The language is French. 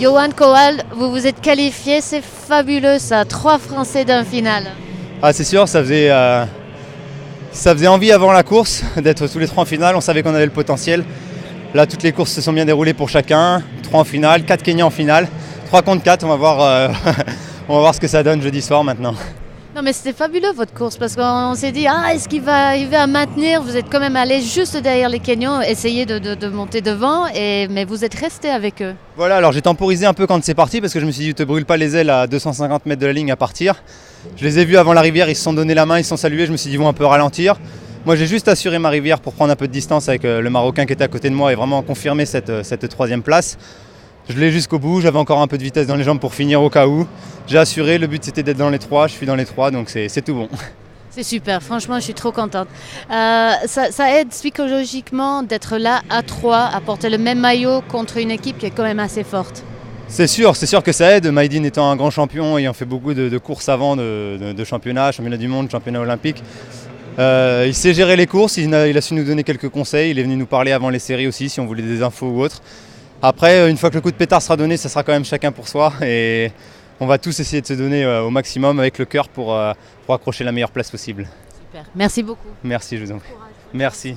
Johan Koal, vous vous êtes qualifié, c'est fabuleux ça, 3 Français d'un final. Ah c'est sûr, ça faisait envie avant la course d'être tous les 3 en finale, on savait qu'on avait le potentiel. Là toutes les courses se sont bien déroulées pour chacun, 3 en finale, 4 Kenyans en finale, 3 contre 4, on va voir, on va voir ce que ça donne jeudi soir maintenant. Non mais c'était fabuleux votre course parce qu'on s'est dit est-ce qu'il va arriver à maintenir, vous êtes quand même allé juste derrière les Kenyans, essayer de monter devant, mais vous êtes resté avec eux. Voilà, alors j'ai temporisé un peu quand c'est parti parce que je me suis dit te brûle pas les ailes à 250 mètres de la ligne à partir. Je les ai vus avant la rivière, ils se sont donné la main, ils se sont salués, je me suis dit ils vont un peu ralentir. Moi j'ai juste assuré ma rivière pour prendre un peu de distance avec le Marocain qui était à côté de moi et vraiment confirmer cette 3e place. Je l'ai jusqu'au bout, j'avais encore un peu de vitesse dans les jambes pour finir au cas où. J'ai assuré, le but c'était d'être dans les 3, je suis dans les 3 donc c'est tout bon. C'est super, franchement je suis trop contente. Ça aide psychologiquement d'être là à 3, à porter le même maillot contre une équipe qui est quand même assez forte. C'est sûr que ça aide, Maïdine étant un grand champion, ayant fait beaucoup de courses avant, de championnat du monde, championnat olympique. Il sait gérer les courses, il a su nous donner quelques conseils, il est venu nous parler avant les séries aussi si on voulait des infos ou autre. Après, une fois que le coup de pétard sera donné, ça sera quand même chacun pour soi et on va tous essayer de se donner au maximum avec le cœur pour accrocher la meilleure place possible. Super, merci beaucoup. Merci, je vous en prie. Merci.